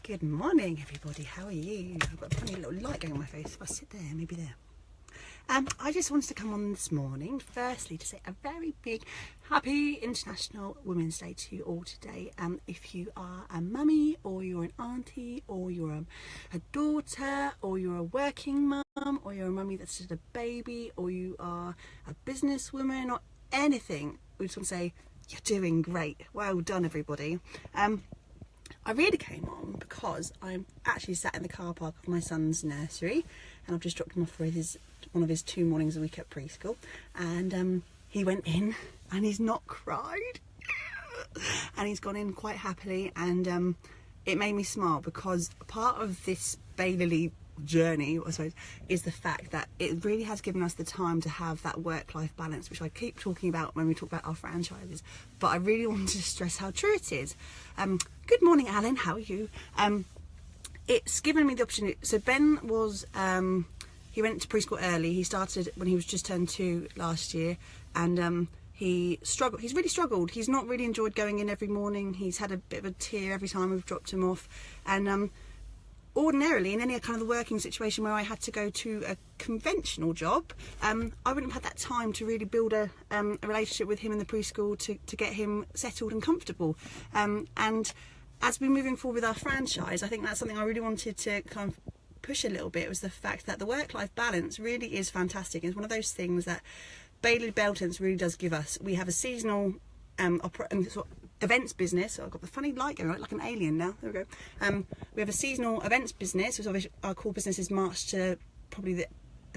Good morning, everybody. How are you? I've got a funny little light going on my face. If I sit there, maybe there. I just wanted to come on this morning, firstly, to say a very big happy International Women's Day to you all today. If you are a mummy, or you're an auntie, or you're a daughter, or you're a working mum, or you're a mummy that's just a baby, or you are a businesswoman, or anything, we just want to say you're doing great. Well done, everybody. I really came on because I'm actually sat in the car park of my son's nursery, and I've just dropped him off for one of his 2 mornings a week at preschool, and he went in and he's not cried and he's gone in quite happily, and it made me smile because part of this Baylily journey, I suppose, is the fact that it really has given us the time to have that work-life balance, which I keep talking about when we talk about our franchises, but I really want to stress how true it is. Good morning, Alan, how are you? It's given me the opportunity. So Ben was he went to preschool early. He started when he was just turned 2 last year, and he struggled. He's really struggled. He's not really enjoyed going in every morning. He's had a bit of a tear every time we've dropped him off, and ordinarily, in any kind of the working situation where I had to go to a conventional job, I wouldn't have had that time to really build a relationship with him in the preschool to get him settled and comfortable. And as we're moving forward with our franchise, I think that's something I really wanted to kind of push a little bit, was the fact that the work-life balance really is fantastic. It's one of those things that Baylily Beltons really does give us. We have a seasonal events business. So I've got the funny light going on, like an alien now. There we go. We have a seasonal events business, which obviously our core business is March to probably the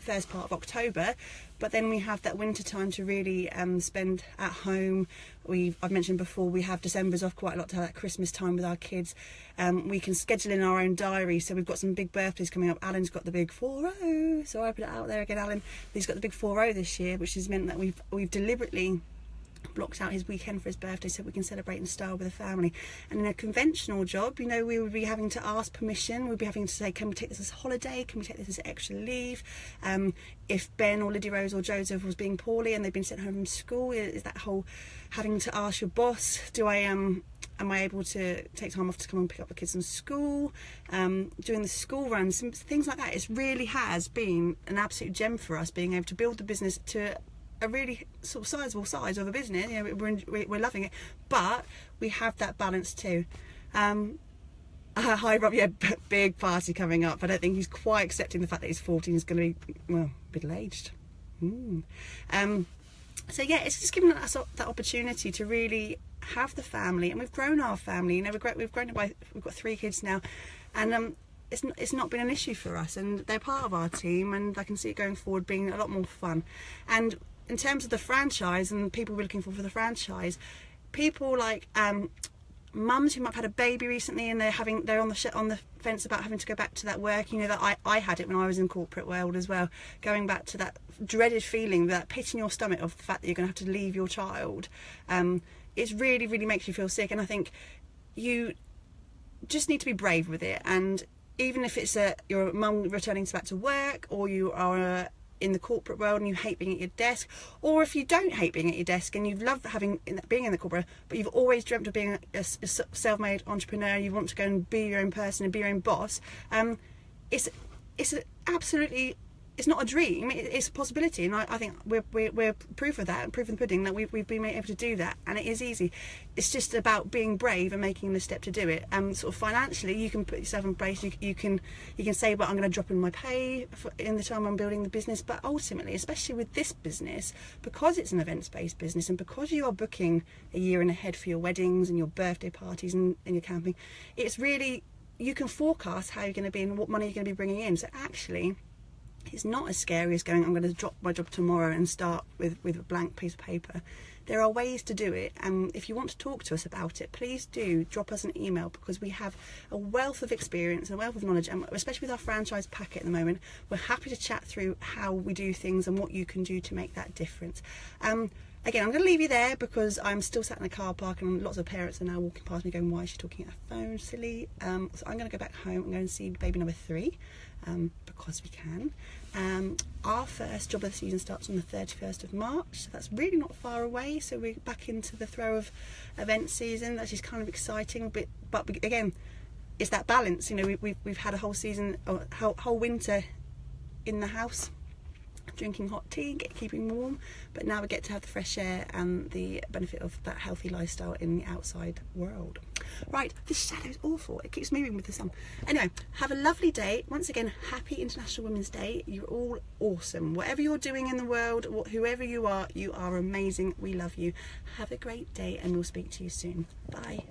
first part of October, but then we have that winter time to really spend at home. I've mentioned before, we have December's off quite a lot to have that Christmas time with our kids. We can schedule in our own diary, so we've got some big birthdays coming up. Alan's got the big 4-0, so I put it out there again, Alan. He's got the big 4-0 this year, which has meant that we've deliberately blocked out his weekend for his birthday so we can celebrate in style with the family. And in a conventional job, you know, we would be having to ask permission. We'd be having to say, can we take this as a holiday? Can we take this as extra leave? If Ben or Lydia Rose or Joseph was being poorly and they've been sent home from school, is that whole having to ask your boss, am I able to take time off to come and pick up the kids from school? Doing the school runs, things like that. It really has been an absolute gem for us, being able to build the business to a really sort of sizable size of a business. You know, we're loving it, but we have that balance too. Hi Rob, yeah, big party coming up. I don't think he's quite accepting the fact that he's 14. He's going to be, well, middle-aged. So yeah, it's just given us that opportunity to really have the family, and we've grown our family. You know, we've grown it by, we've got 3 kids now, and it's not been an issue for us, and they're part of our team, and I can see it going forward being a lot more fun. And in terms of the franchise and people we're looking for the franchise, people like mums who might have had a baby recently and they're on the fence about having to go back to that work. You know, that I had it when I was in corporate world as well, going back to that dreaded feeling, that pit in your stomach of the fact that you're going to have to leave your child. It really, really makes you feel sick, and I think you just need to be brave with it. And even if it's you're a mum returning back to work, or you are in the corporate world and you hate being at your desk, or if you don't hate being at your desk and you've loved being in the corporate, but you've always dreamt of being a self-made entrepreneur, you want to go and be your own person and be your own boss, it's absolutely, it's not a dream, it's a possibility. And I think we're proof of that, proof in the pudding, that we've been able to do that, and it is easy. It's just about being brave and making the step to do it. Sort of financially, you can put yourself in place. You can say, well, I'm going to drop in my pay in the time I'm building the business. But ultimately, especially with this business, because it's an events-based business, and because you are booking a year in ahead for your weddings and your birthday parties and your camping, it's really, you can forecast how you're going to be and what money you're going to be bringing in. So actually, it's not as scary as going, I'm going to drop my job tomorrow and start with a blank piece of paper. There are ways to do it, and if you want to talk to us about it, please do drop us an email, because we have a wealth of experience, a wealth of knowledge, and especially with our franchise packet at the moment, we're happy to chat through how we do things and what you can do to make that difference. Again, I'm going to leave you there because I'm still sat in the car park and lots of parents are now walking past me going, why is she talking at her phone, silly? So I'm going to go back home and go and see baby number 3, because we can. Our first job of the season starts on the 31st of March, so that's really not far away. So we're back into the throw of event season. That's just kind of exciting, but again, it's that balance. You know, we've had a whole season, or whole winter in the house, drinking hot tea, keeping warm, but now we get to have the fresh air and the benefit of that healthy lifestyle in the outside world. Right, this shadow is awful, it keeps moving with the sun. Anyway, have a lovely day. Once again, happy International Women's Day. You're all awesome. Whatever you're doing in the world, whoever you are amazing. We love you. Have a great day, and we'll speak to you soon. Bye.